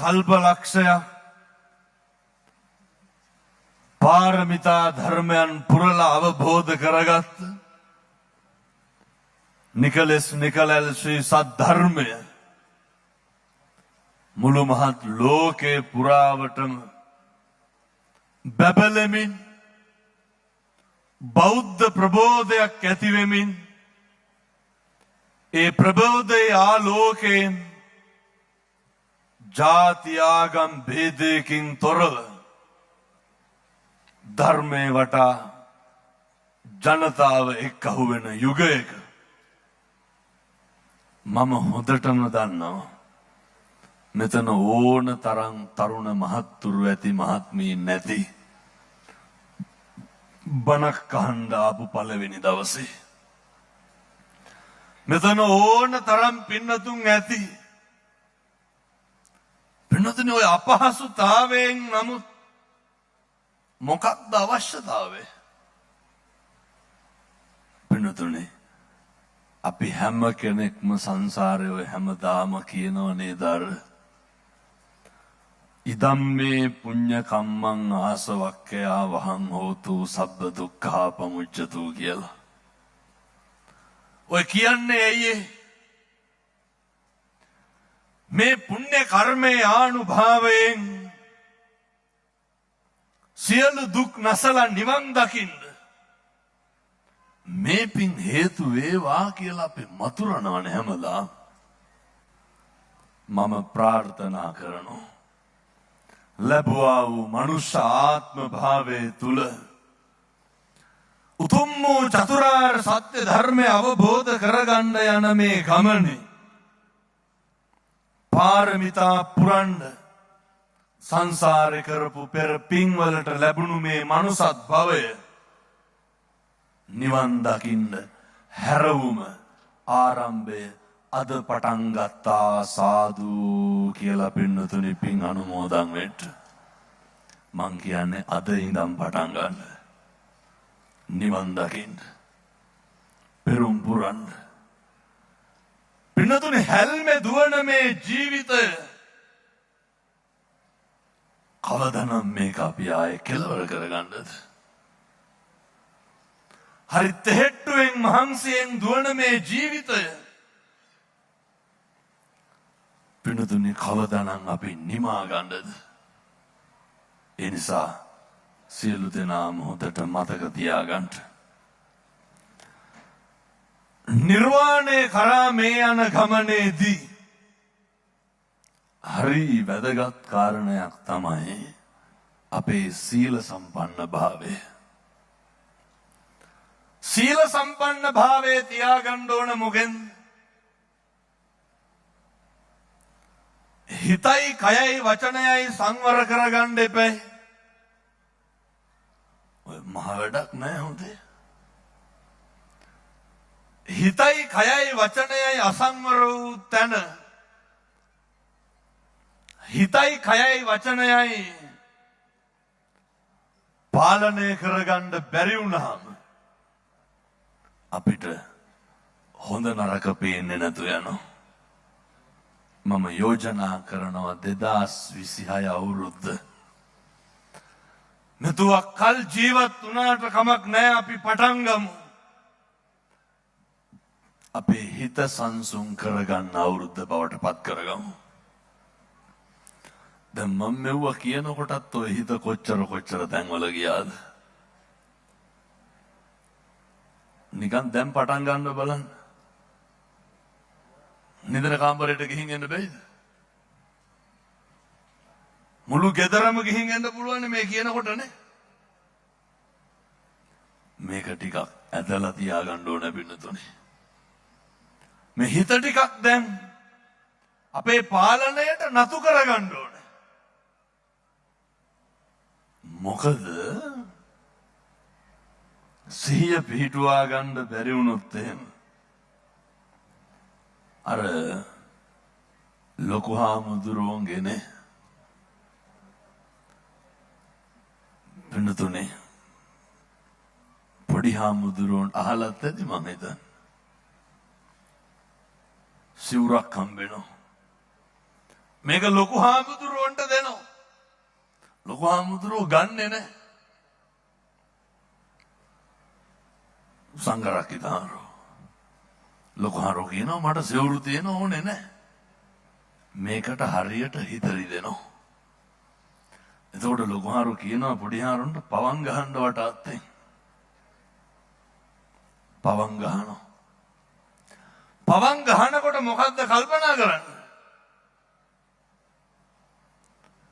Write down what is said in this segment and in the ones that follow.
කල්පලක්ෂයක් පාරමිතා ධර්මයන් පුරලා අවබෝධ කරගත්ත නිකලස් නිකලල් ශ්‍රී සද්ධර්මය මුළු මහත් ලෝකේ පුරාවටම බබලමින් බෞද්ධ ප්‍රබෝධයක් ඇතිවෙමින් ඒ ප්‍රබෝධයේ ආලෝකයෙන් ජාති ආගම් භේදයකින් තොරව ධර්මයේ වටා ජනතාව එක්කහු වෙන යුගයක මම හොඳටම දන්නවා මෙතන ඕන තරම් තරුණ මහත්තුරු ඇති මහත්මීන් නැති බණක් අහන්න ආපු පළවෙනි දවසේ මෙතන ඕන තරම් පින්නතුන් ඇති පින්නතුනි ඔය අපහසුතාවයෙන් නමුත් මොකක්ද අවශ්‍යතාවය පින්නතුනි අපි හැම කෙනෙක්ම සංසාරේ ඔය හැමදාම කියනව නේද අර ඉදම්මේ පුඤ්ඤ කම්මං ආසවක්ඛයා වහං හෝතු සබ්බ දුක්ඛා පමුච්ඡතු කියලා. ඔය කියන්නේ ඇයි මේ පුණ්‍ය කර්මයේ ආනුභාවයෙන් සියලු දුක් නැසලා නිවන් දකින්න මේ පින් හේතු වේවා කියලා අපි මතුරනවනේ හැමදාම. මම ප්‍රාර්ථනා කරනවා ලැබුවා වූ මනුෂ්‍ය ආත්ම භාවයේ තුල උතුම් වූ චතුරාර්ය සත්‍ය ධර්මය අවබෝධ කරගන්න යන මේ ගමනේ පාරමිතා පුරන්න සංසාරේ කරපු පෙර පින්වලට ලැබුණු මේ මනුසත් භවය නිවන් දකින්න හැරවුම ආරම්භය අද පටන් ගත්තා සාදු කියලා පින්නතුනි පින් අනුමෝදන් වෙන්න. මං කියන්නේ අද ඉඳන් පටන් ගන්න. නිවන් දකින්න. පෙරම් පුරන්න. පින්නතුනි හැල්මේ දුවන මේ ජීවිතය කවදානම් මේක අපි ආයේ කෙලවර කරගන්නද? හරි තෙහෙට්ටුවෙන් මහන්සියෙන් දුවන මේ ජීවිතය පින්නතුනි කවදානම් අපි නිමා ගන්නද? ඒ නිසා සියලු දෙනාම හොඳට මතක තියාගන්න. නිර්වාණය කරා මේ යන ගමනේදී හරි වැදගත් කාරණයක් තමයි අපේ සීල සම්පන්න භාවය. සීල සම්පන්න භාවයේ තියාගන්න ඕන මොකෙන්ද? හිතයි කයයි වචනයයි සංවර කරගන්න එපා. ඔය මහ වැඩක් නෑ හොඳේ. හිතයි කයයි වචනයයි අසංවර වූ තැන හිතයි කයයි වචනයයි පාලනය කරගන්න බැරි වුණාම අපිට හොඳ නරක පේන්නේ නැතු යනවා. මම යෝජනා කරනවා 2026 අවුරුද්ද මෙතුවක් කල් ජීවත් වුණාට කමක් නැහැ අපි පටන් ගමු. අපේ හිත සංසුන් කරගන්න අවුරුද්ද බවට පත් කරගමු. දැන් මම මෙව්වා කියනකොටත් ඔය හිත කොච්චර තැන්වල ගියාද? නිකන් දැන් පටන් ගන්න බලන්න. නිදන කාමරයට ගිහින් එන්න බැයිද? මුළු ගෙදරම ගිහින් එන්න පුළුවන් මේ කියනකොටනේ. මේක ටිකක් ඇදලා තියාගන්න ඕන බින්නතුනේ. මේ හිත ටිකක් දැන් අපේ පාලනයට නතු කරගන්න ඕන. මොකද සිහිය පිහිටුවා ගන්න බැරි වුණොත් එහෙම අර ලොකු හාමුදුරුවන්ගේනේ පින්නතුනේ පොඩි හාමුදුරුවන් අහලත් ඇති මම හිතන්නේ. සිවුරක් හම්බෙනවා. මේක ලොකු හාමුදුරුවන්ට දෙනවා. ලොකු හාමුදුරුවෝ ගන්නෙ නැහැ. සංඝරක්කිතාරෝ ලොකු හාරෝ කියනවා මට සිවුරු තියෙන ඕනේ නැහැ. මේකට හරියට හිතරි දෙනවා. එතකොට ලොකු හාරෝ කියනවා පොඩි හාරුන්ට පවන් ගහන්න වටාත්තෙන්. පවන් ගහනවා. පවන් ගහනකොට මොකද්ද කල්පනා කරන්නේ?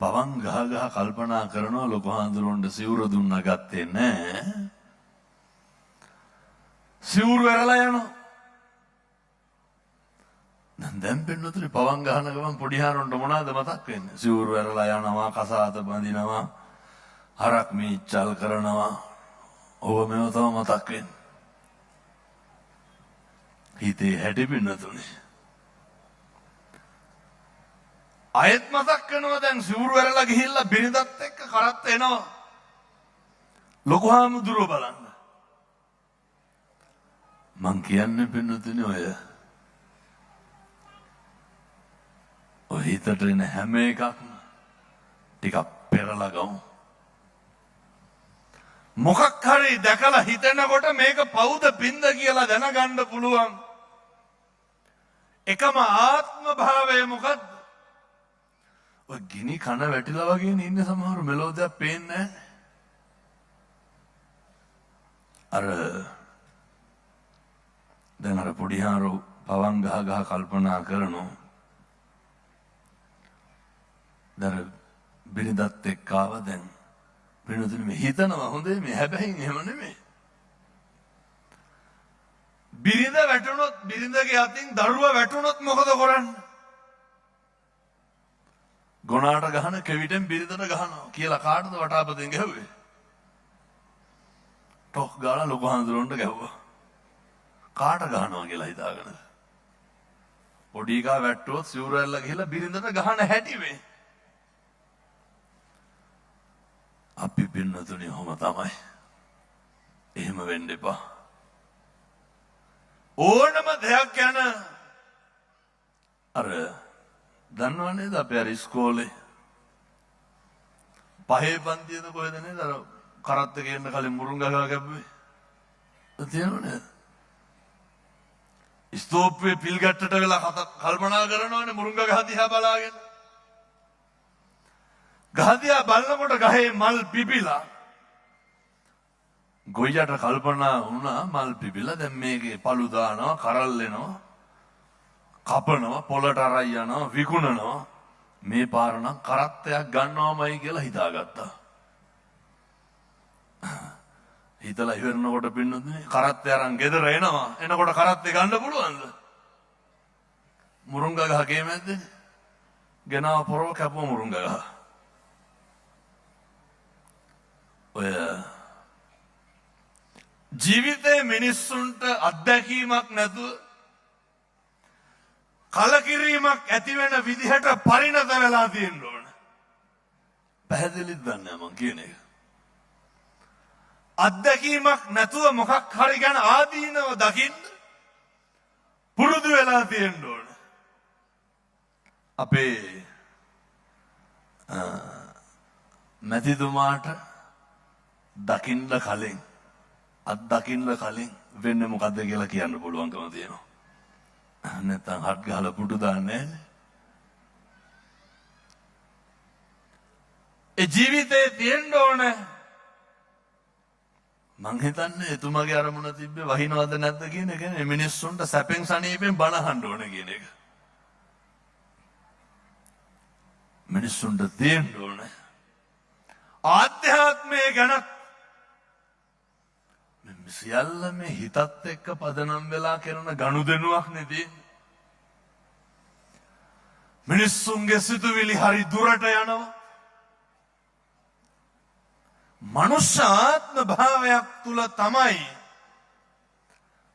පවන් ගහ කල්පනා කරනවා ලොකු හාමුදුරුවන්ට සිවුර දුන්නා ගත්තේ නැහැ. සිවුරු ඇරලා යනවා. දැන් පින්නතුනි පවන් ගහන ගමන් පොඩි හාරුන්ට මොනවාද මතක් වෙන්නේ? සිවුරු ඇරලා යනවා, කසාත බඳිනවා, හරක් මීච්චල් කරනවා. ඔබ මේව තමයි මතක් වෙන්නේ. හිතේ හැටි පින්නතුනි. ආයෙත් මතක් වෙනවා දැන් සිවුරු ඇරලා ගිහිල්ලා බිරිඳත් එක්ක කරත් එනවා. ලොකු හාමුදුරුවෝ බලන්න. මං කියන්නේ පින්නතුනි ඔය හිතට එන හැම එකක්ම ටිකක් පෙරලා ගමු. මොකක් හරි දැකලා හිතනකොට මේක පවුද පින්ද කියලා දැනගන්න පුළුවන්. එකම ආත්ම භාවය මොකද්ද? ඔය ගිනි කන වැටිලා වගේ ඉන්න සමහර මෙලෝදියක් පේන්නේ නැහැ. දැන් අර පොඩි හාරෝ පවන් ගහ කල්පනා කරනවා. දැන් බිරිඳත් එක්ක ආව දැන් පින්නතුනි මේ හිතනවා හොඳේ මේ හැබැයි එහෙම නෙමෙයි. බිරිඳ වැටුනොත් බිරිඳගේ අතින් දරුවා වැටුනොත් මොකද කරන්නේ? ගොනාට ගහන කෙවිතෙන් බිරිඳට ගහනවා කියලා කාටද වටාපතෙන් ගැහුවේ? ටොක් ගාලා ලොකු හාමුදුරුවන්ට ගැහුවා. කාට ගහනවා කියලා හිතාගෙනද? පොඩි එකා වැට්ටුවොත් සිවුර ඇල්ලලා ගිහලා බිරිඳට ගහන හැටි මේ. අපි පින්නතුනි ඔහොම තමයි. එහෙම වෙන්න එපා. ඕනම දෙයක් ගැන දන්නව නේද අපි අර ඉස්කෝලේ පහේ පන්තියේද කොහෙද නේද අර කරත් එක එන්න කලින් මුරුංගා ගහ කැපුවේ. තියෙනව නේද? ස්තෝප්පේ පිල් ගැට්ටට වෙලා කල්පනා කරනවනේ මුරුංගා ගහ දිහා බලාගෙන. ගහ දිහා බලනකොට ගහේ මල් පිපිලා. ගොයියට කල්පනා වුණා මල් පිපිලා දැන් මේකේ පළු දානවා, කරල් එනවා, කපනවා, පොළට අරයි යනවා, විකුණනවා. මේ පාර නම් කරත්තයක් ගන්නවමයි කියලා හිතාගත්තා. හිතලා ඉවරනකොට පින්නතුනේ කරත්තය අරන් ගෙදර එනවා. එනකොට කරත්තය ගන්න පුළුවන්ද? මුරුංගා ගහ කේමැද්දේ? ගෙනාව පොරව කැපුව මුරුංගා ගහ. ඔය ජීවිතේ මිනිස්සුන්ට අත්දැකීමක් නැතුව කලකිරීමක් ඇති වෙන විදිහට පරිණත වෙලා තියෙන්න ඕන. පැහැදිලිද දන්නේ මං කියන එක? අත්දැකීමක් නැතුව මොකක් හරි ගැන ආදීනව දකින්න පුරුදු වෙලා තියෙන්න ඕන. අපේ මැතිතුමාට දකින්න කලින් අත්දකින්න කලින් වෙන්නේ මොකද්ද කියලා කියන්න පුළුවන්කම තියෙනවා. නැත්තම් හත් ගහලා පුටු දාන්නේ නැහැ. ඒ ජීවිතේ තියෙන්න ඕන. මං හිතන්නේ එතුමාගේ අරමුණ තිබ්බේ වහිනවද නැද්ද කියන එක නේ. මිනිස්සුන්ට සැපෙන් සනීපෙන් බණ අහන්න ඕන කියන එක. මිනිස්සුන්ට දෙන්න ඕන. ආධ්‍යාත්මය ගැන සියල්ල මේ හිතත් එක්ක පදනම් වෙලා කරන ගනුදෙනුවක් නෙදී. මිනිස්සුන්ගේ සිතුවිලි හරි දුරට යනවා. මනුෂ්‍ය ආත්ම භාවයක් තුල තමයි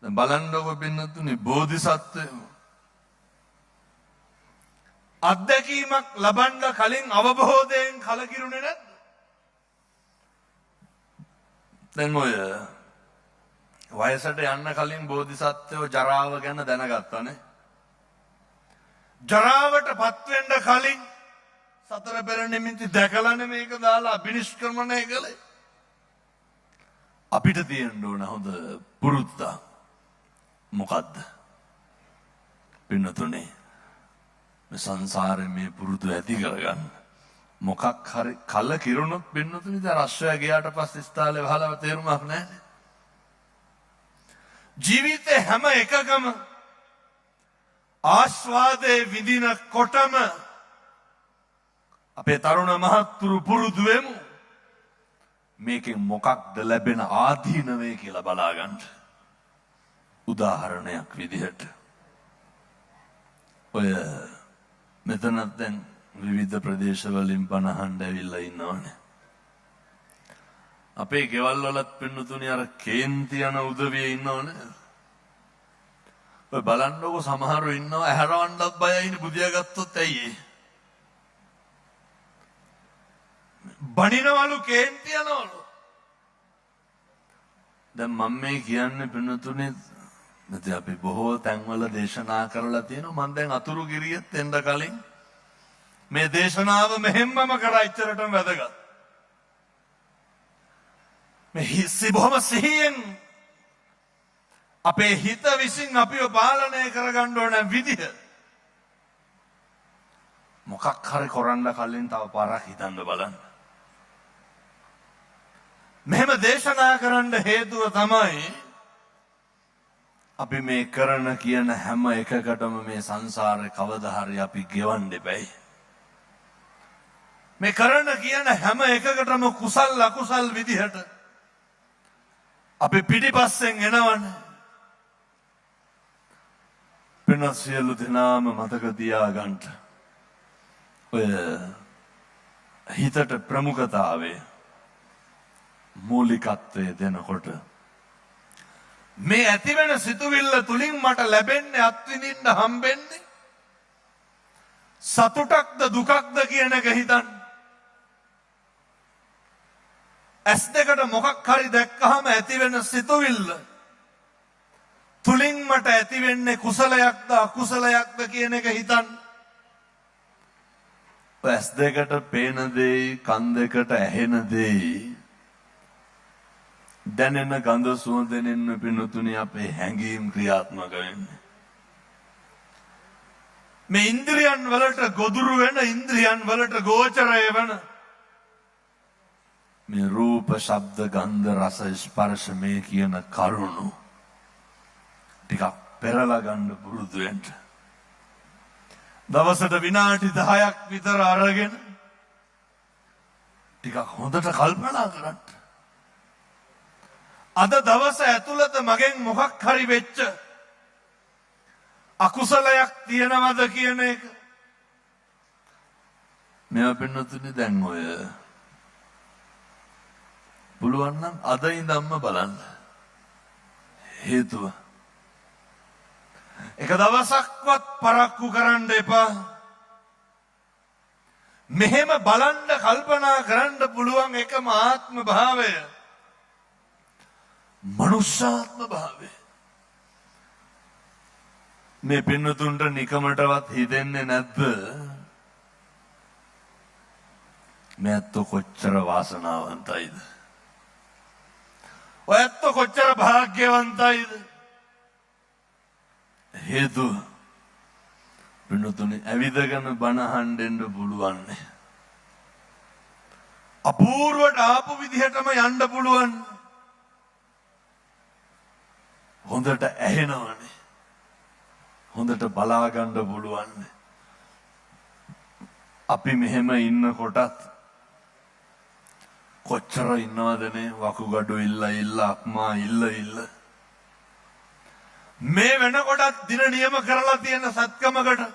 දැන් බලන්නකො පින්නතුනි බෝධිසත්වයෝ අත්දැකීමක් ලබන්න කලින් අවබෝධයෙන් කලකිරුණේ නැද්ද? දැන් ඔය වයසට යන්න කලින් බෝධිසත්වයෝ ජරාව ගැන දැනගත්තානේ. ජරාවට පත්වෙන්න කලින් සතර පෙර නිමිති දැකලානේ මේක දාලා අභිනිෂ්ක්‍රමණය කළේ. අපිට තියෙන්න ඕන හොඳ පුරුද්ද මොකද්ද? පින්නතුනේ මේ සංසාරේ මේ පුරුදු ඇති කරගන්න මොකක් හරි කල කිරුණොත් පින්නතුනේ දැන් රශ්වය ගියාට පස්සේ ස්ථාලේ වහලව තේරුමක් නැහැ. ජීවිතේ හැම එකකම ආස්වාදේ විඳිනකොටම අපේ තරුණ මහත්තුරු පුරුදු වෙමු මේකෙන් මොකක්ද ලැබෙන ආදීනවේ කියලා බලාගන්න. උදාහරණයක් විදිහට ඔය මෙතනත් දැන් විවිධ ප්‍රදේශවලින් පනහඬ ඇවිල්ලා ඉන්නවනේ. අපේ ගෙවල් වලත් පින්නතුනේ අර කේන්ති යන උදවිය ඉන්නවනේ. ඔය බලන්නකො සමහරව ඉන්නවා ඇහැරවන්නත් බයයිනේ බුදියා ගත්තොත් ඇයි ඒ? බණිනවලු කේන්ති යනවලු. දැන් මම මේ කියන්නේ පින්නතුනේ නැති අපි බොහෝ තැන්වල දේශනා කරලා තියෙනවා. මම දැන් අතුරු ගිරියෙත් එන්න කලින් මේ දේශනාව මෙහෙම්මම කරා ඉච්චරටම වැදගත්. මේ හිස්සි බොහොම සිහියෙන් අපේ හිත විසින් අපිව පාලනය කරගන්න ඕන විදිහ මොකක් හරි කරන්න කලින් තව පාරක් හිතන්න බලන්න. මෙහෙම දේශනා කරන්න හේතුව තමයි අපි මේ කරන කියන හැම එකකටම මේ සංසාරේ කවදා හරි අපි ගෙවන්න දෙපැයි. මේ කරන කියන හැම එකකටම කුසල් අකුසල් විදිහට අපි පිටිපස්සෙන් එනවනේ. වෙන සියලු දෙනාම මතක තියාගන්න. ඔය හිතට ප්‍රමුඛතාවය මූලිකත්වය දෙනකොට මේ ඇතිවෙන සිතුවිල්ල තුලින් මට ලැබෙන්නේ අත්විඳින්න හම්බෙන්නේ සතුටක්ද දුකක්ද කියන එක හිතන්න. ඇස් දෙකට මොකක් හරි දැක්කහම ඇතිවෙන සිතුවිල්ල තුලින් මට ඇතිවෙන්නේ කුසලයක්ද අකුසලයක්ද කියන එක හිතන්න. ඇස් දෙකට පේන දේ, කන් දෙකට ඇහෙන දේ, දැනෙන ගඳ සුවඳෙනින් පිනුතුනි අපේ හැඟීම් ක්‍රියාත්මක වෙන්නේ. මේ ඉන්ද්‍රියන් වලට ගොදුරු වෙන, ඉන්ද්‍රියන් වලට ගෝචරය වෙන මේ රූප, ශබ්ද, ගන්ධ, රස, ස්පර්ශ මේ කියන කරුණු ටිකක් පෙරලා ගන්න පුරුදු වෙන්න. දවසට විනාඩි 10ක් විතර අරගෙන ටිකක් හොඳට කල්පනා කරන්න. අද දවස ඇතුළත මගෙන් මොකක් හරි වෙච්ච අකුසලයක් තියෙනවද කියන එක. මේවා පින්නතුනි දැන් ඔය පුළුවන් නම් අද ඉඳන්ම බලන්න. හේතුව එක දවසක්වත් පරක්කු කරන්න එපා. මෙහෙම බලන්න කල්පනා කරන්න පුළුවන් එකම ආත්ම භාවය මනුෂ්‍යාත්ම භාවය. මේ පින්නතුන්ට නිකමටවත් හිතෙන්නේ නැද්ද මේ ඇත්තෝ කොච්චර වාසනාවන්තයිද? ඔය ඇත්තෝ කොච්චර භාග්‍යවන්තයිද? හේතුව පින්නතුනි ඇවිදගෙන බණ අහන්න පුළුවන්. අපූර්වට ආපු විදිහටම යන්න පුළුවන්. හොඳට ඇහෙනවනේ. හොඳට බලා ගන්න පුළුවන්. අපි මෙහෙම ඉන්නකොටත් කොච්චර ඉන්නවදනේ වකුගඩු ඉල්ල අක්මා ඉල්ල මේ වෙනකොටත් දින නියම කරලා තියෙන සත්කමකට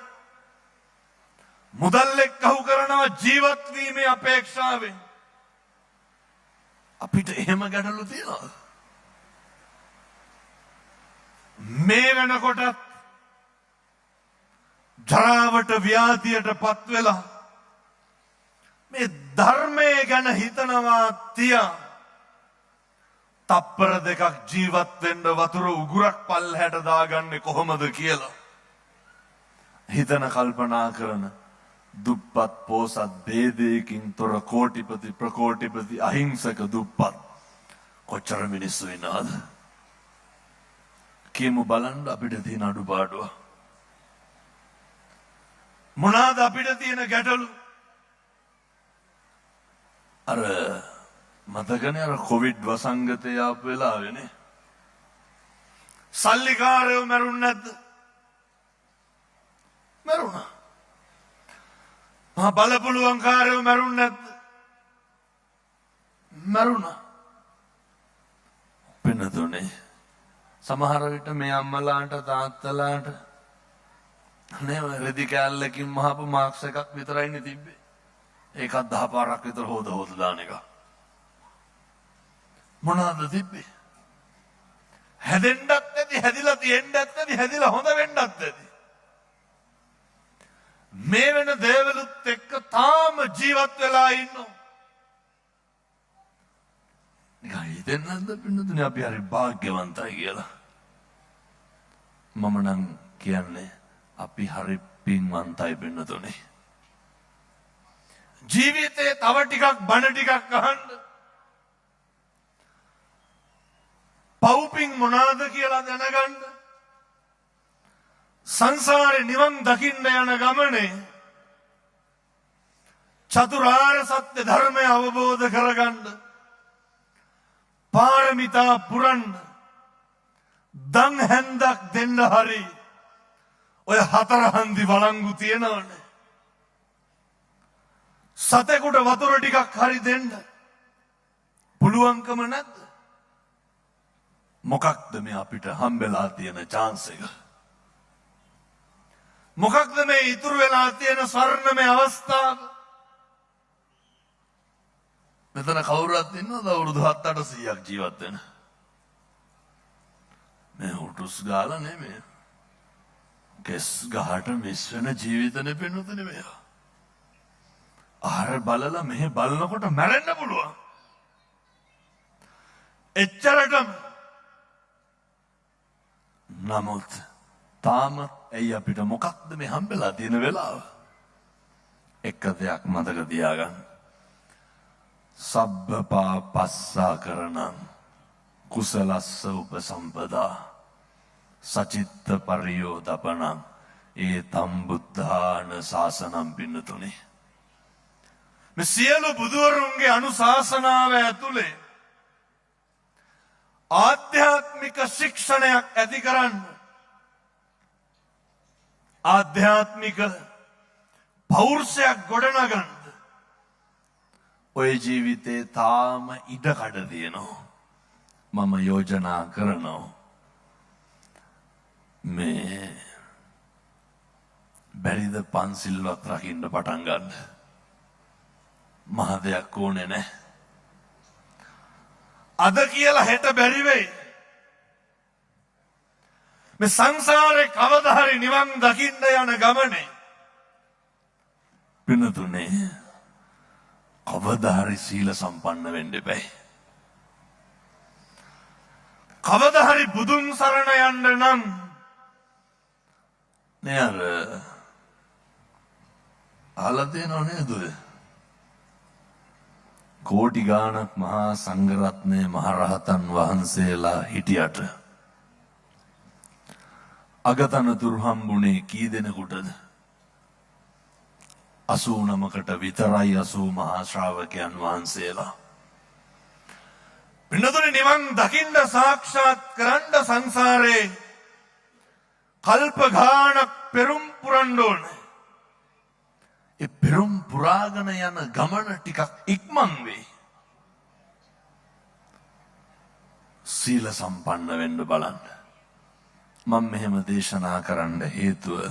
මුදල් එක්කහු කරනවා ජීවත් වීමේ අපේක්ෂාවෙන්. අපිට එහෙම ගැටලු තියෙනවා. මේ වෙනකොටත් ජරාවට ව්‍යාධියට පත් වෙලා මේ ධර්මයේ ගැන හිතනවා තියා තප්පර දෙකක් ජීවත් වෙන්න වතුර උගුරක් පල්හැට දාගන්නේ කොහොමද කියලා හිතන කල්පනා කරන දුප්පත් පෝසත් ભેදයකින් තොර කෝටිපති ප්‍රකෝටිපති අහිංසක දුප්පත් කොච්චර මිනිස්සු ඉන්නවද? කියමු බලන්න අපිට තියෙන අඩුපාඩුව. මොනවාද අපිට තියෙන ගැටලු? අර මතකනේ අර කොවිඩ් වසංගතය ආපු වෙලාවේනේ සල්ලිකාරයෝ මැරුන්නේ නැද්ද? මැරුණා. මහා බලපුලුවන්කාරයෝ මැරුන්නේ නැද්ද? මැරුණා. පින්නතුනේ සමහර විට මේ අම්මලාට තාත්තලාට නේ රෙදි කෑල්ලකින් මහපු මාක්ස් එකක් විතරයිනේ තිබ්බේ. ඒකත් 10 පාරක් විතර හොද දාන එක. මොනවාද තිබ්බේ? හැදෙන්නත් නැති, හැදිලා තියෙන්නත් නැති, හැදිලා හොඳ වෙන්නත් නැති. මේ වෙන දේවලුත් එක්ක තාම ජීවත් වෙලා ඉන්නෝ. නිකන් හිතෙන්නද පින්නතුනේ අපි හරි වාග්යවන්තයි කියලා. මම නම් කියන්නේ අපි හරි පින්වන්තයි පින්නතුනේ. ජීවිතේ තව ටිකක් බණ ටිකක් අහන්න. පව්පින් මොනවාද කියලා දැනගන්න. සංසාරේ නිවන් දකින්න යන ගමනේ චතුරාර්ය සත්‍ය ධර්මය අවබෝධ කරගන්න පාරමිතා පුරන්න දන් හැන්දක් දෙන්න හරි ඔය 4 හන්දි වළංගු තියනවනේ. සතෙකුට වතුර ටිකක් හරි දෙන්න පුළුවන්කම නැද්ද? මොකක්ද මේ අපිට හම්බෙලා තියෙන chance එක? මොකක්ද මේ ඉතුරු වෙලා තියෙන ස්වර්ණමය අවස්ථාව? මෙතන කවුරුත් ඉන්නවද අවුරුදු 7-800ක් ජීවත් වෙන? මේ උටුස් ගාලා නෙමෙයි. කෙස් ගහට මිස් වෙන ජීවිතනේ පෙන්වතනේ මේවා. ආහාර බලලා මෙහෙ බලනකොට මැරෙන්න පුළුවන්. එච්චරටම නමුත් තාම ඇයි අපිට මොකක්ද මේ හම්බෙලා තියෙන වෙලාව? එක දෙයක් මතක තියාගන්න. සබ්බ පාපස්සා කරණං කුසලස්ස උපසම්පදා සචිත්ත පරියෝදපණං ඒතම් බුද්ධාන ශාසනම් පින්නතුනේ. මේ සියලු බුදුවරුන්ගේ අනුශාසනාව ඇතුලේ ආධ්‍යාත්මික ශික්ෂණයක් ඇති කරන්න, ආධ්‍යාත්මික පෞරුෂයක් ගොඩනගන්න ඔය ජීවිතේ තාම ඉඩකඩ තියෙනවා. මම යෝජනා කරනවා මේ බැරිද පන්සිල්වත් රකින්න පටන් ගන්න. මහ දෙයක් ඕනේ නැහැ. අද කියලා හෙට බැරි වෙයි. මේ සංසාරේ කවදා හරි නිවන් දකින්න යන ගමනේ පින්නතුනේ කවදා හරි සීල සම්පන්න වෙන්න එපා. කවදා හරි බුදුන් සරණ යන්න නම් නේ අර අහලා තියෙනව නේද? කෝටි ගාණක් මහා සංඝරත්නයේ මහරහතන් වහන්සේලා හිටියට අගතනතුරු හම්බුනේ කී දෙනෙකුටද? 89කට විතරයි 80 මහා ශ්‍රාවකයන් වහන්සේලා. පින්නතුනේ නිවන් දකින්න සාක්ෂාත් කරන්න සංසාරේ කල්ප ගාණක් පෙරම් පුරන්න ඕනේ. ඒ පෙරම් පුරාගෙන යන ගමන ටිකක් ඉක්මන් වෙයි. සීල සම්පන්න වෙන්න බලන්න. මම මෙහෙම දේශනා කරන්න හේතුව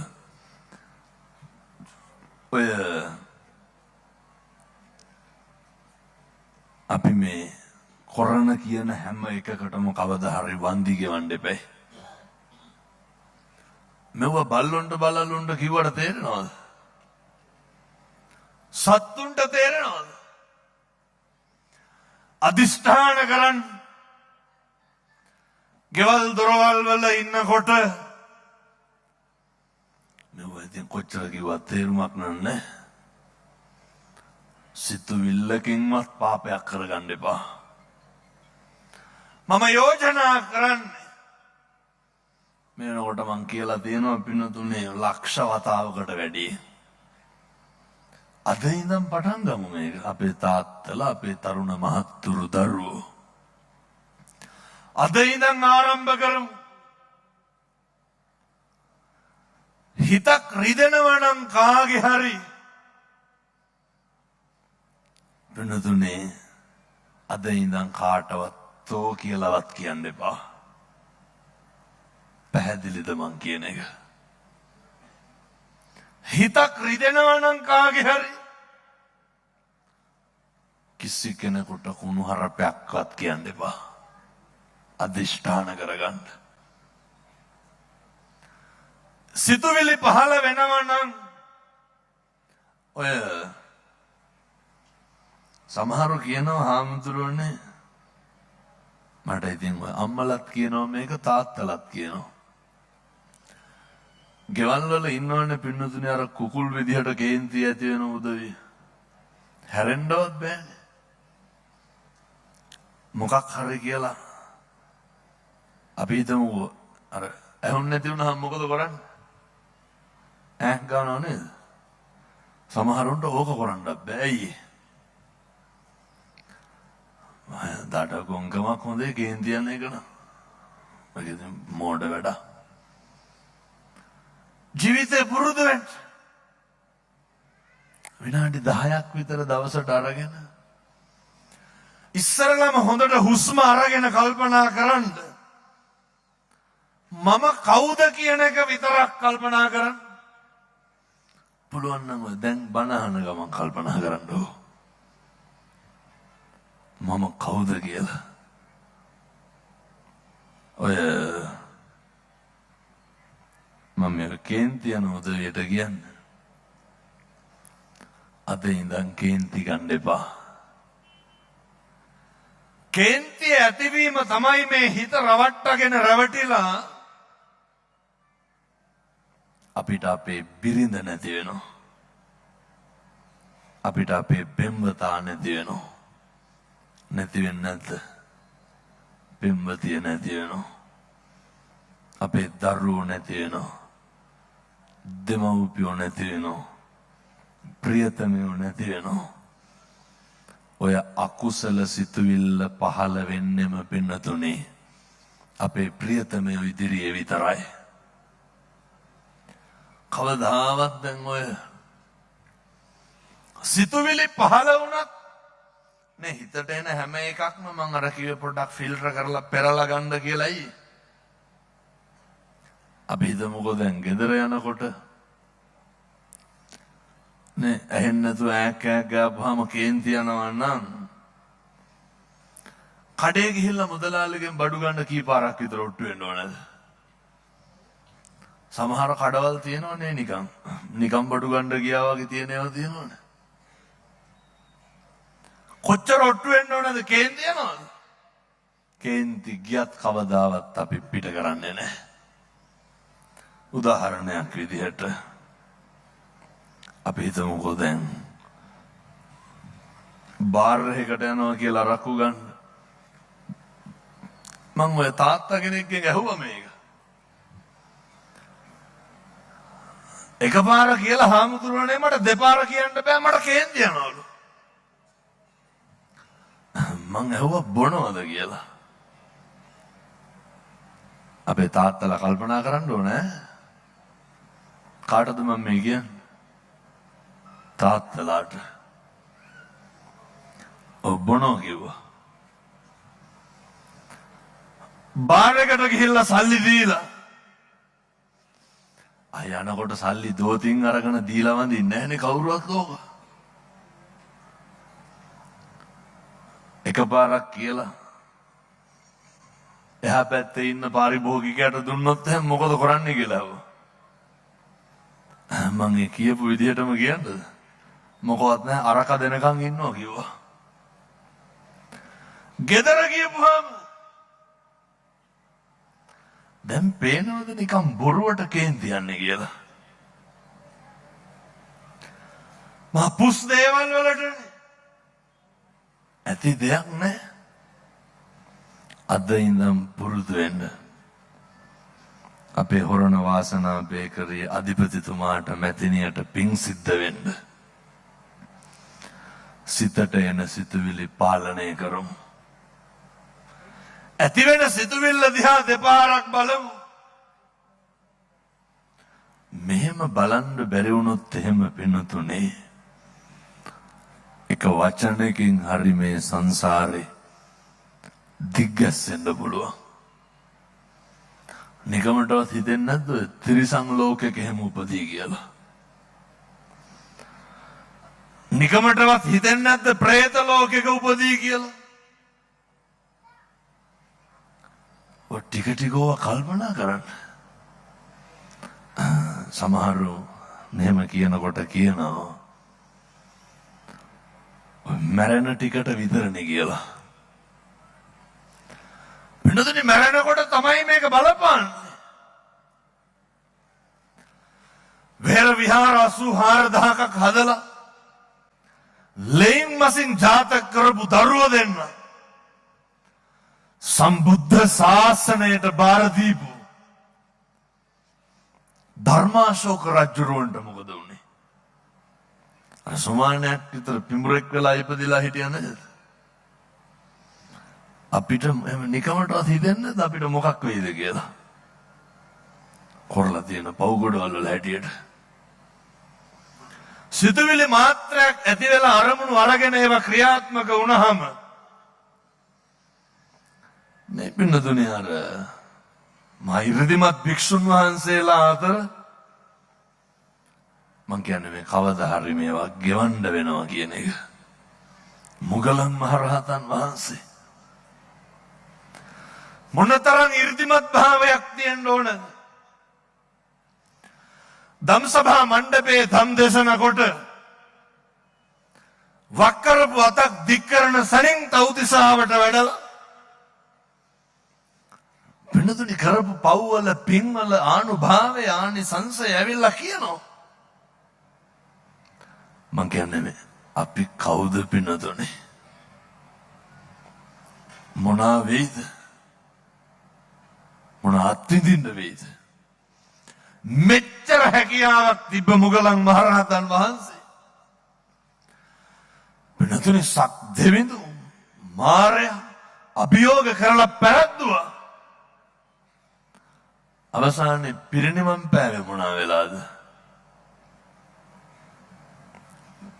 ඔය අපි මේ කොරණ කියන හැම එකකටම කවදා හරි වන්දි ගෙවන්න එපා. මෙව බල්ලොන්ට බලලොන්ට කිව්වට තේරෙනවද? සත්තුන්ට තේරෙනවද? අදිෂ්ඨාන කරන් ගෙවල් දොරවල් වල ඉන්නකොට මෙව ඉතින් කොච්චර කිව්වත් තේරුමක් නැහැ. සිතුවිල්ලකින්වත් පාපයක් කරගන්න එපා. මම යෝජනා කරන්නේ මේනකොට මං කියලා තියෙනවා පින්නතුනේ ලක්ෂ වතාවකට වැඩි. අද ඉඳන් පටන් ගමු මේක. අපේ තාත්තලා අපේ තරුණ මහත්තුරු දරුවෝ අද ඉඳන් ආරම්භ කරමු. හිතක් රිදෙනවා නම් කාගේ හරි පින්නතුනේ අද ඉඳන් කාටවත් තෝ කියලාවත් කියන්න එපා. පැහැදිලිද මං කියන එක? හිතක් රිදෙනවා නම් කාගේ හරි කිසි කෙනෙකුට කුණු හරපයක්වත් කියන්න එපා. අධිෂ්ඨාන කරගන්න. සිතුවිලි පහළ වෙනවා නම් ඔය සමහරු කියනවා හාමුදුරුවනේ මට ඉතින් අම්මලත් කියනවා මේක තාත්තලත් කියනවා. ගෙවල් වල ඉන්නවනේ පින්නතුනේ අර කුකුල් විදිහට කේන්ති ඇති වෙන උදවිය. හැරෙන්නවත් බෑනේ. මොකක් හරි කියලා අපි හිතමු අර ඇහුන්නේ නැති වුණාම මොකද කරන්නේ? ගන්නව නේද? සමහරුන්ට ඕක කරන්නත් බෑ. ඇයි? දාට ගොංගමක් හොඳේ කේන්ති යන එක නම්. මගේ මෝඩ වැඩ. ජීවිතේ පුරුදු වෙන්න. විනාඩි 10ක් විතර දවසට අරගෙන ඉස්සරලම හොඳට හුස්ම අරගෙන කල්පනා කරන්න. මම කවුද කියන එක විතරක් කල්පනා කරන්න. පුළුවන් නම් දැන් බණ අහන ගමන් කල්පනා කරන්න ඕ. මම කවුද කියලා. ඔය මම කේන්ති යන උදවියට කියන්නේ අද ඉඳන් කේන්ති ගන්න එපා. කේන්ති ඇතිවීම තමයි මේ හිත රවට්ටගෙන රැවටිලා අපිට අපේ බිරිඳ නැති වෙනවා. අපිට අපේ පෙම්වතා නැති වෙනවා. නැති වෙන්නේ නැද්ද? පෙම්වතිය නැති වෙනවා. අපේ දරුවෝ නැති වෙනවා. දෙමව්පියෝ නැති වෙනවා. ප්‍රියතමයෝ නැති වෙනවා. ඔය අකුසල සිතුවිල්ල පහළ වෙන්නෙම පින්නතුනේ අපේ ප්‍රියතමයෝ ඉදිරියේ විතරයි. කවදාවත් දැන් ඔය සිතුවිලි පහළ වුණත් නේ හිතට එන හැම එකක්ම මං අර කිව්වේ පොඩ්ඩක් ෆිල්ටර් කරලා පෙරලා ගන්න කියලායි. අපි හිතමුකෝ දැන් ගෙදර යනකොට නේ ඇහෙන්නේ නැතුව ඈක් ගාපුවාම කේන්ති යනවා නම් කඩේ ගිහිල්ලා මුදලාලිගෙන් බඩු ගන්න කී පාරක් විතර ඔට්ටු වෙන්න ඕනද? සමහර කඩවල් තියෙනවනේ නිකන් බඩු ගන්න ගියා වගේ තියෙන ඒවා තියෙනවනේ. කොච්චර ඔට්ටු වෙන්න ඕනද කේන්ති යනවද? කේන්ති ගියත් කවදාවත් අපි පිට කරන්නේ නැහැ. උදාහරණයක් විදිහට අපි හිතමුකෝ දැන් බාර් එකකට යනවා කියලා රකු ගන්න. මං ඔය තාත්තා කෙනෙක්ගෙන් ඇහුවා මේක. එකපාර කියලා හාමුදුරුවනේ මට දෙපාර කියන්න බෑ මට කේන්ති යනවලු. මං ඇහුවා බොනවද කියලා. අපේ තාත්තලා කල්පනා කරන්න ඕනේ. කාටද මම මේ කියන්නේ? තාත්තලාට. ඔව් බොනෝ කිව්වා. බාර් එකට ගිහිල්ලා සල්ලි දීලා අය යනකොට සල්ලි දෝතින් අරගෙන දීලා වඳින්නේ නැහනේ කවුරුවත් ඕක. එකපාරක් කියලා එහා පැත්තේ ඉන්න පාරිභෝගිකයට දුන්නොත් එහෙනම් මොකද කරන්නේ කියලා අහුවා. මං ඒ කියපු විදිහටම කියන්නද? මොකවත් නැහැ අරක දෙනකන් ඉන්නවා කිව්වා. ගෙදර ගියපුවාම දැන් පේනවද නිකන් බොරුවට කේන්ති යන්නේ කියලා? මා පුස් දේවල් වලටනේ. ඇති දෙයක් නෑ. අද ඉඳන් පුරුදු වෙන්න. අපේ හොරණ වාසනා බේකරී අධිපතිතුමාට මැතිනියට පිං සිද්ධ වෙන්න. සිතට එන සිතුවිලි පාලනය කරමු. ඇතිවෙන සිතුවිල්ල දිහා දෙපාරක් බලමු. මෙහෙම බලන්න බැරි වුණොත් එහෙම පින්නතුනේ එක වචනකින් හරි මේ සංසාරේ දිග්ගැස්සෙන්න පුළුවන්. නිකමටවත් හිතෙන්නේ නැද්ද ත්‍රිසං ලෝකෙක එහෙම උපදී කියලා? නිකමටවත් හිතෙන්නේ නැද්ද പ്രേත ලෝකෙක උපදී කියලා? ඔය ටික ටික කල්පනා කරන්න. සමහරු මෙහෙම කියනකොට කියනවා මැරෙන ටිකට විතරනේ කියලා. වෙනදනේ මැරෙනකොට තමයි මේක බලපාන්නේ. වෙර විහාර 84000ක් හදලා ලේන් මසින් ජාතක කරපු දරුවෝ දෙන්න සම්බුද්ධ ශාසනයට බාර දීපු ධර්මාශෝක රජුරවන්ට මොකද වුනේ? අර සෝමානයක් විතර පිඹුරෙක් වෙලා ඉපදිලා හිටියා නේද? අපිට නිකමටවත් හිතෙන්නේ නැද්ද අපිට මොකක් වෙයිද කියලා? කරලා තියෙන පව්ගොඩවල් වල හැටියට සිතුවිලි මාත්‍රයක් ඇති වෙලා අරමුණු අරගෙන ඒවා ක්‍රියාත්මක වුණාම මේ පින්නතුනේ අර මෛරදිමත් භික්ෂුන් වහන්සේලා අතර මං කියන්නේ මේ කවදා හරි මේවා ගෙවන්න වෙනවා කියන එක. මුගලන් මහරහතන් වහන්සේ මොනතරම් 이르දිමත් භාවයක් තියෙන්න ඕනද? ධම්සභා මණ්ඩපයේ ධම් දේශනා කොට වක්කරපු අතක් දික් කරන සනින් තවුතිසාවට වැඩලා වෙනතුනි කරපු පව්වල පින්වල ආනුභාවය ආනිසංසය ඇවිල්ලා කියනවා. මං කියන්නේ අපි කවුද පින්නතුනේ? මොනා වේද? මොන අත්විඳින්න වේද? මෙච්චර හැකියාවක් තිබ්බ මුගලන් මහරහතන් වහන්සේ පින්නතුනේ සක් දෙවිඳු මාරයා අභියෝග කරලා පැරද්දුවා. අවසානයේ පිරිනිවන් පෑවේ මොනවා වෙලාද?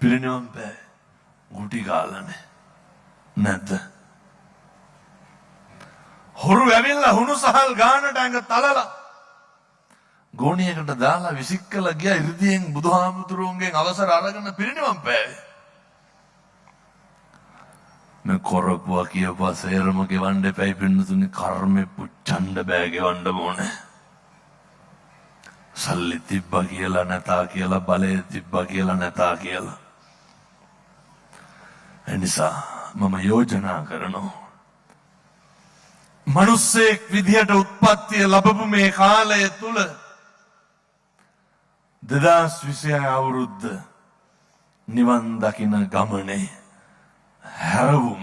පිරිනිවන් පෑ ගුටි කාලානේ නැද්ද? හොරු ඇවිල්ලා හුණු සහල් ගානට ඇඟ තලලා ගෝණියකට දාලා විසිකලා ගියා. ඉර්ධියෙන් බුදුහාමුදුරුවන්ගෙන් අවසර අරගෙන පිරිනිවන් පෑවේ. මේ කරපුවා කියපුවා සේරම ගෙවන්න එපයි පින්නතුනි. කර්මෙ පුච්චන්න බෑ, ගෙවන්න ඕනේ. සල්ලි තිබ්බා කියලා නැතා කියලා, බලය තිබ්බා කියලා නැතා කියලා. එනිසා මම යෝජනා කරනවා මනුස්සයෙක් විදිහට උත්පත්තිය ලැබපු මේ කාලය තුල 2026 අවුරුද්ද නිවන් දකින ගමනේ හැරවුම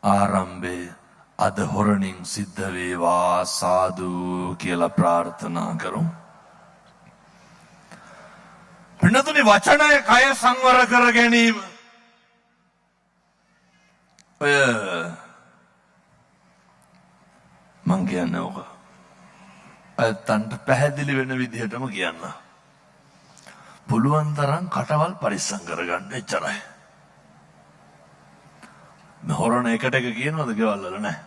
ආරම්භයේ අද හොරණින් සිද්ධ වේවා සාදු කියලා ප්‍රාර්ථනා කරමු. පින්නතුනි වචනය කය සංවර කර ගැනීම මං කියන්නේ ඔක අතන්ට පැහැදිලි වෙන විදිහටම කියන්න. පුළුවන් තරම් කටවල් පරිස්සම් කරගන්න එච්චරයි. මේ හොරණ එකට එක කියනවද ගෙවල් වල නැහැ.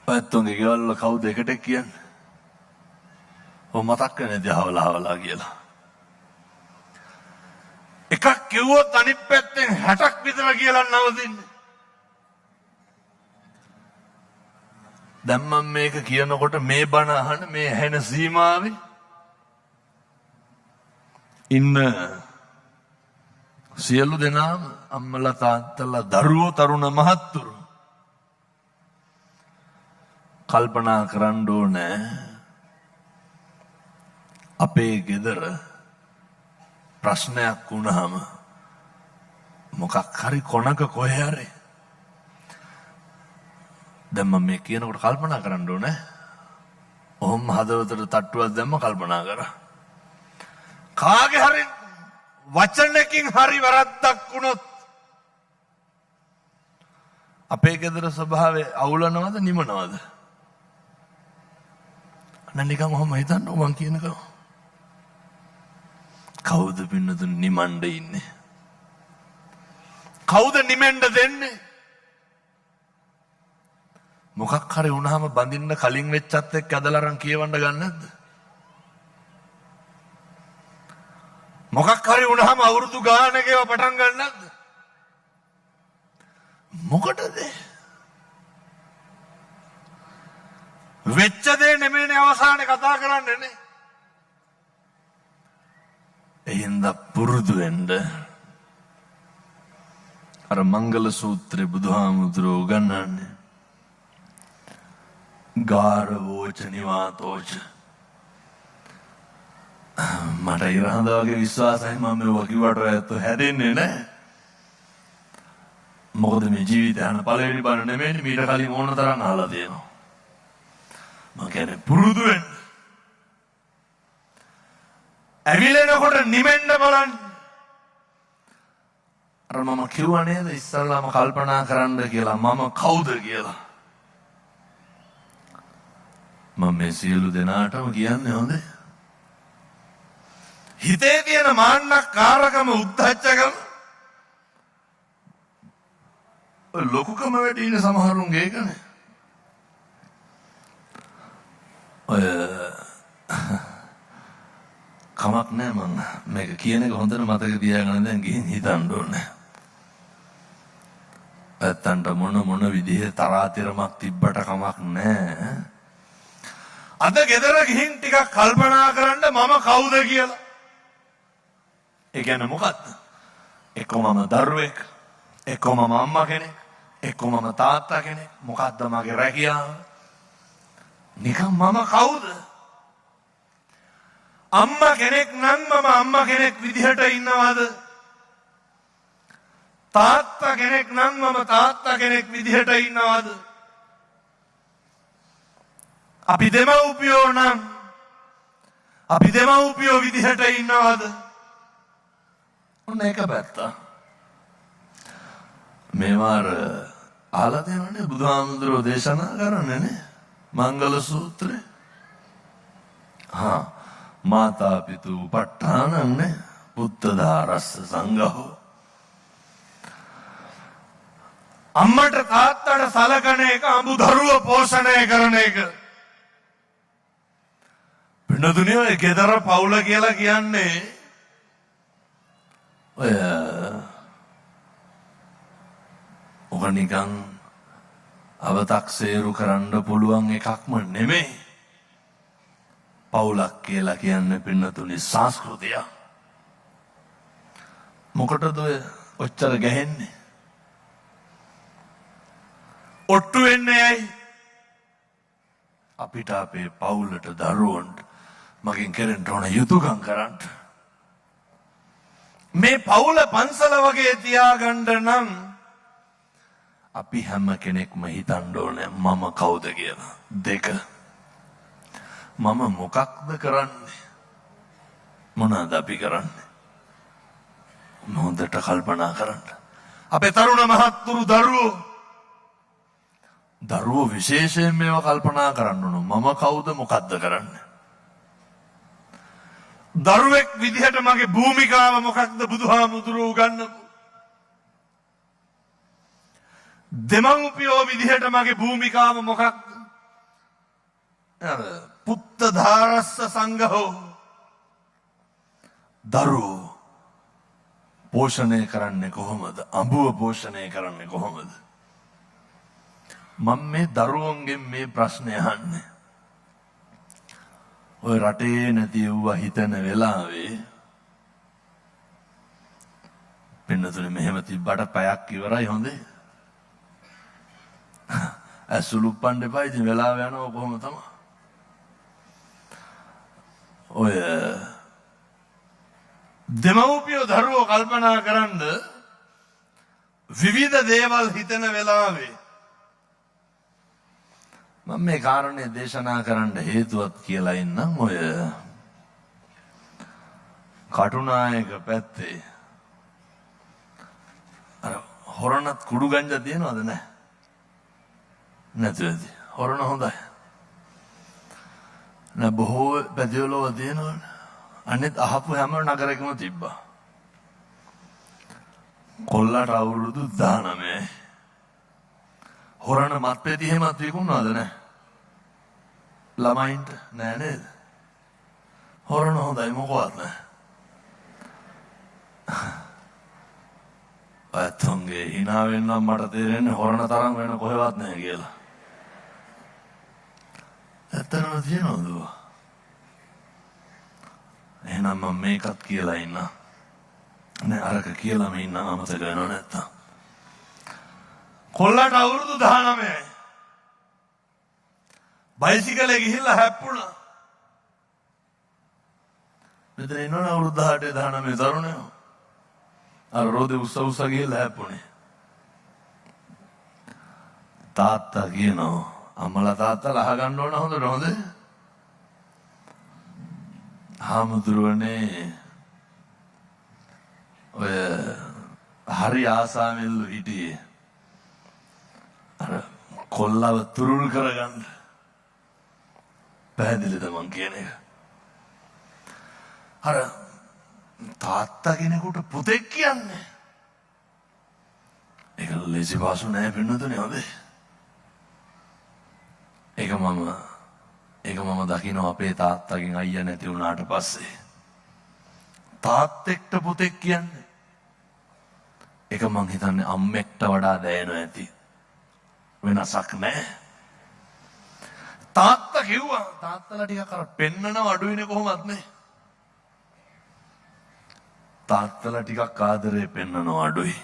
ඔයත්තුන්ගේ ගෙවල් වල කවුද එකට එක කියන්නේ? ඔය මතක් වෙන්නේ දහවලා කියලා. එකක් කිව්වොත් අනිත් පැත්තෙන් 60ක් විතර කියලා නවතින්නේ. දැන් මම මේක කියනකොට මේ බණ අහන මේ ඇහෙන සීමාවේ ඉන්න සියලු දෙනාම අම්මලා තාත්තලා දරුවෝ තරුණ මහත්තුරු කල්පනා කරන්න ඕනේ අපේ ගෙදර ප්‍රශ්නයක් වුණාම මොකක් හරි කොනක කොහේ හරි දැන් මම මේ කියනකොට කල්පනා කරන්න ඕනේ. ඔහොම හදවතට තට්ටුවක් දැම්ම කල්පනා කරා. කාගේ හරි වචනකින් හරි වරද්දක් වුණොත් අපේ ගෙදර ස්වභාවය අවුලනවද නිමනවද? අන්න නිකන් ඔහොම හිතන්නකො මං කියනකම. කවුද පින්නතුන් නිමණ්ඩ ඉන්නේ? කවුද නිමෙන්න දෙන්නේ? මොකක් හරි වුණාම බඳින්න කලින් වෙච්චත් එක්ක ඇදලා අරන් කියවන්න ගන්න නැද්ද? මොකක් හරි වුණාම අවුරුදු ගානක ඒවා පටන් ගන්න නැද්ද? මොකටද? වෙච්ච දේ නෙමෙයිනේ අවසානයේ කතා කරන්නේ නේ. එහෙනම් පුරුදු වෙන්න අර මංගල සූත්‍රේ බුදුහාමුදුරුවෝ උගන්වන්නේ ගාරවෝච නිවාතෝච. මට ඉරහඳාගේ විශ්වාසයි මම මේ වකිවට ඇත්ත හැදෙන්නේ නැහැ. මොකද මේ ජීවිතය යන පළවෙනි බණ නෙමෙයි මීට කලින් ඕන තරම් අහලා තියෙනවා. මම කියන්නේ පුරුදු වෙන්න. ඇවිලෙනකොට නිමෙන්න බලන්න. අර මම කිව්වා නේද ඉස්සල්ලාම කල්පනා කරන්න කියලා මම කවුද කියලා. මම මේ සියලු දෙනාටම කියන්නේ හොඳේ. හිතේ තියෙන මාන්නකාරකම උද්දච්චකම ඔය ලොකුකම වැඩි ඉන්න සමහරුන්ගේ එකනේ. ඔය කමක් නෑ මං මේක කියන එක හොඳට මතක තියාගන්න දැන් ගිහින් හිතන්න ඕනේ. ඇත්තන්ට මොන විදිහේ තරාතිරමක් තිබ්බට කමක් නෑ. අද ගෙදර ගිහින් ටිකක් කල්පනා කරන්න මම කවුද කියලා. ඒ කියන්නේ මොකක්ද? එක්ක මම දරුවෙක්, එක්ක මම අම්මා කෙනෙක්, එක්ක මම තාත්තා කෙනෙක්. මොකක්ද මගේ රැකියාව? නිකන් මම කවුද? අම්මා කෙනෙක් නම් මම අම්මා කෙනෙක් විදිහට ඉන්නවද? තාත්තා කෙනෙක් නම් මම තාත්තා කෙනෙක් විදිහට ඉන්නවද? අපි දෙමව්පියෝ නම් අපි දෙමව්පියෝ විදිහට ඉන්නවද? ඔන්න එක පැත්ත. මේවා අහලා තියෙනවනේ බුදුහාමුදුරුවෝ දේශනා කරන්නේ නේ මංගල සූත්‍රේ. මාතා පිතු උපට්ඨානන්නේ පුත්තදාරස්ස සංඝෝ. අම්මට තාත්තට සලකන එක අඹු දරුව පෝෂණය කරන එක. පින්නතුනේ ඔය ගෙදර පවුල කියලා කියන්නේ ඔය නිකන් අවතක්සේරු කරන්න පුළුවන් එකක්ම නෙමෙයි. පවුලක් කියලා කියන්නේ පින්නතුනේ සංස්කෘතිය. මොකටද ඔය ඔච්චර ගැහෙන්නේ? ඔට්ටු වෙන්නේ ඇයි? අපිට අපේ පවුලට දරුවන්ට මගෙන් කෙරෙන්න ඕන යුතුයකම් කරන්න. මේ පවුල පන්සල වගේ තියාගන්න නම් අපි හැම කෙනෙක්ම හිතන්න ඕනේ මම කවුද කියලා. දෙක මම මොකක්ද කරන්නේ? මොනවද අපි කරන්නේ? හොඳට කල්පනා කරන්න. අපේ තරුණ මහත්තුරු දරුවෝ විශේෂයෙන් මේවා කල්පනා කරන්න ඕන. මම කවුද මොකක්ද කරන්නේ? දරුවෙක් විදිහට මගේ භූමිකාව මොකක්ද බුදුහාමුදුරුවෝ උගන්වපු? දෙමව්පියෝ විදිහට මගේ භූමිකාව මොකක්ද? පුත්තදාරස්ස සංඝෝ. දරුවෝ පෝෂණය කරන්නේ කොහොමද? අඹුව පෝෂණය කරන්නේ කොහොමද? මම මේ දරුවන්ගෙන් මේ ප්‍රශ්නේ අහන්නේ. ඔය රටේ නැති වුණා හිතන වෙලාවේ පින්නතුනේ මෙහෙම තිබ්බට පැයක් ඉවරයි හොඳේ. ඇසුලුප්පන්න එපා ඉතින් වෙලාව යනවා කොහොම තමයි. ඔය දෙමව්පියෝ දරුවෝ කල්පනා කරන්න විවිධ දේවල් හිතන වෙලාවේ මම මේ කාරණේ දේශනා කරන්න හේතුවක් කියලා ඉන්නම් ඔය කටුනායක පැත්තේ අර හොරණත් කුඩු ගංජා තියෙනවද නැහැ නැතුවද හොරණ හොඳයි නැ බොහෝ පැතිවලව තියෙනවනේ අනිත් අහපු හැම නගරයකම තිබ්බා කොල්ලට අවුරුදු 19 හොරණ මත්පැටි එහෙමත් විකුණනවද නැහැ ළමයින්ට නෑ නේද හොරණ හොඳයි මොකවත් නැහැ ඔයත්තුන්ගේ hina වෙන්නම් මට තේරෙන්නේ හොරණ තරම් වෙන කොහෙවත් නැහැ කියලා ඇත්තටම තියෙනවද එහෙනම් මම මේකත් කියලා ඉන්න නෑ අරක කියලා මේ ඉන්න අමතක වෙනව නැත්තම් කොල්ලට අවුරුදු 19යි බයිසිකලේ ගිහිල්ලා හැප්පුණා මෙතන ඉන්නවනේ අවුරුදු 18 19 තරුණයෝ අර රෝදේ උස්ස ගිහිල්ලා හැප්පුණේ තාත්තා කියනවා අම්මලා තාත්තලා අහගන්න ඕන හොඳට හොඳ හාමුදුරුවනේ ඔය හරි ආසාවෙල්ලු හිටියේ අර කොල්ලව තුරුල් කරගන්න පැහැදිලිද මං කියන එක අර තාත්තා කෙනෙකුට පුතෙක් කියන්නේ ඒක ලේසි පාසු නෑ පින්නතුනේ හොඳේ ඒක මම දකිනවා අපේ තාත්තගෙන් අයියා නැති වුණාට පස්සේ තාත්තෙක්ට පුතෙක් කියන්නේ ඒක මං හිතන්නේ අම්මෙක්ට වඩා දැනෙනවා ඇති වෙනසක් නැහැ තාත්තා කිව්වා තාත්තලා ටිකක් අර පෙන්නනව අඩුයිනේ කොහොමත් නේ තාත්තලා ටිකක් ආදරේ පෙන්නනව අඩුයි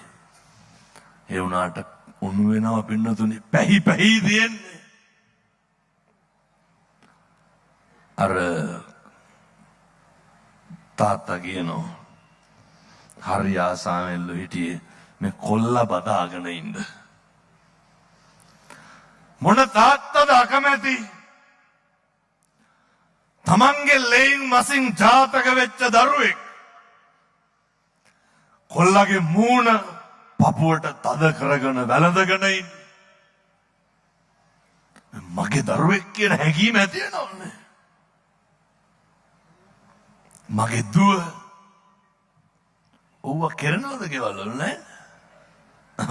ඒ වුණාට උණු වෙනවා පින්නතුනේ පැහි තියෙන්නේ අර තාත්තා කියනවා හරි ආසාවෙල්ලු හිටියේ මේ කොල්ලා බදාගෙන ඉන්න මොන තාත්තද අකමැති තමන්ගේ ලේන් මසින් ජාතක වෙච්ච දරුවෙක් කොල්ලගේ මූණ පපුවට තද කරගෙන වැළඳගෙන ඉන්න මගේ දරුවෙක් කියන හැඟීම ඇති වෙනවනේ මගේ දුව ඕව කරනවද ගෙවල් වල නෑ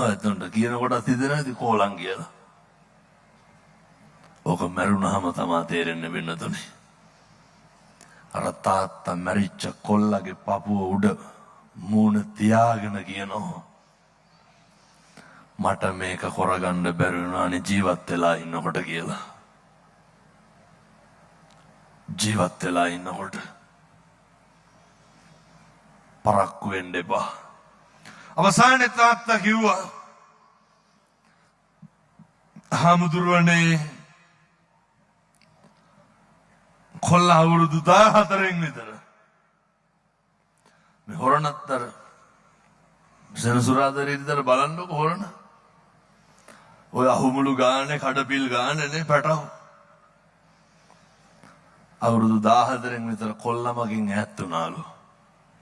එතනට කියනකොට හිතෙනවද කෝලං කියලා ඕක මරුණාම තමයි තේරෙන්නේ වෙන්නතුනේ අර තාත්තා මැරිච්ච කොල්ලගේ පපුව උඩ මූණ තියාගෙන කියනවා මට මේක කරගන්න බැරි වුණානේ ජීවත් වෙලා ඉන්නකොට කියලා ජීවත් වෙලා ඉන්නකොට පරක්කු වෙන්න එපා. අවසානයේ තාත්තා කිව්වා හාමුදුරුවනේ කොල්ල අවුරුදු 14න් විතර මේ හොරණත්තර සෙනසුරාදාරින්දර බලන්නකො හොරණ ඔය අහුමුළු ගානේ කඩපිල් ගානේ පැටව අවුරුදු 14න් විතර කොල්ලමකින් ඈත් වුණාලු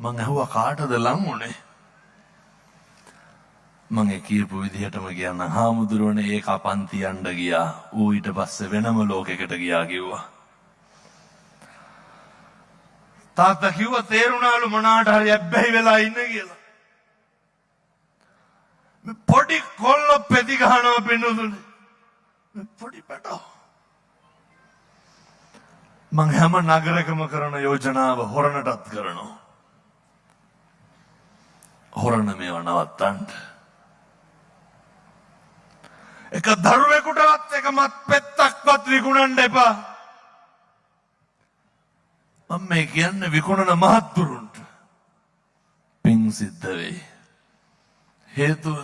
මං ඇහුවා කාටද ලං උනේ මං ඒ කියපු විදිහටම කියන්න හාමුදුරුවනේ ඒක අපන්ති යන්න ගියා ඌ ඊට පස්සේ වෙනම ලෝකයකට ගියා කිව්වා තාත්තා කිව්වා තේරුණාලු මොනාට හරි ඇබ්බැහි වෙලා ඉන්නේ කියලා මේ පොඩි කොල්ල පෙති ගහනවා පින්නුදුනේ මේ පොඩි පැටව මං හැම නගරකම කරන යෝජනාව හොරණටත් කරනවා හොරණ මේව නවත්තන්න එක දරුවෙකුටවත් එක මත් පෙත්තක්වත් විකුණන්න එපා මම මේ කියන්නේ විකුණන මහත්තුරුන්ට පින් සිද්ධ වෙයි හේතුව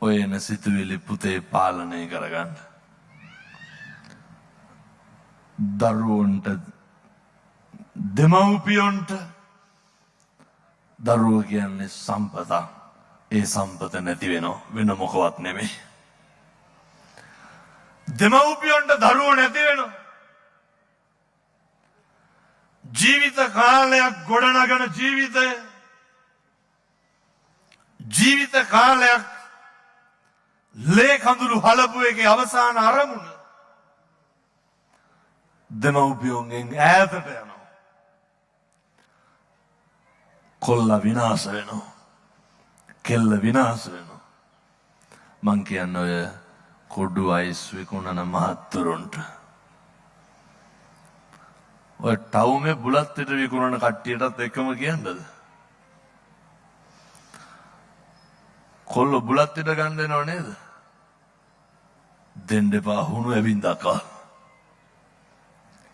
ඔය එන සිතුවිලි පුතේ පාලනය කරගන්න දරුවන්ට දෙමව්පියොන්ට දරුවෝ කියන්නේ සම්පතක්. ඒ සම්පත නැති වෙන මොකවත් නෙමෙයි. දෙමව්පියොන්ට දරුවෝ නැති වෙනවා. ජීවිත කාලයක් ගොඩනගන ජීවිත කාලයක් ලේ කඳුළු හලපු එකේ අවසාන අරමුණ දෙමව්පියොන්ගෙන් ඈතට යනවා. කොල්ල විනාශ වෙනවා. කෙල්ල විනාශ වෙනවා. මං කියන්නේ ඔය කොඩු අයිස් විකුණන මහත්තුරුන්ට ඔය ටවුමේ බුලත් පිට විකුණන කට්ටියටත් එකම කියන්නද? කොල්ල බුලත් පිට ගන්න දෙනව නේද? දෙන්න එපා හුණු ඇවින්දකා.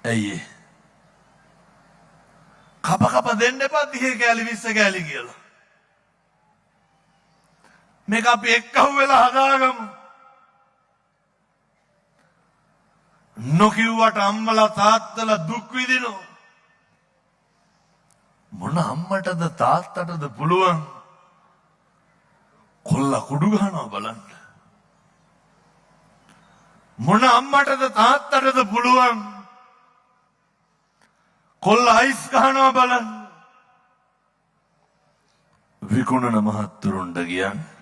ඇයි කප දෙන්න එපා 30 කෑලි 20 කෑලි කියලා. මේක අපි එක්කහුව වෙලා හදාගමු. නොකිව්වට අම්මලා තාත්තලා දුක් විඳිනවා. මොන අම්මටද තාත්තටද පුළුවන් කොල්ල කුඩු ගහනවා බලන්න. මොන අම්මටද තාත්තටද පුළුවන් කොල්ල අයිස් ගහනවා බලන්න. විකුණන මහත්තුරුන්ට කියන්නේ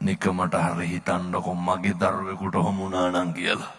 නිකමට හරි හිතන්නකො මගේ දරුවෙකුට හමුණා නම් කියලා.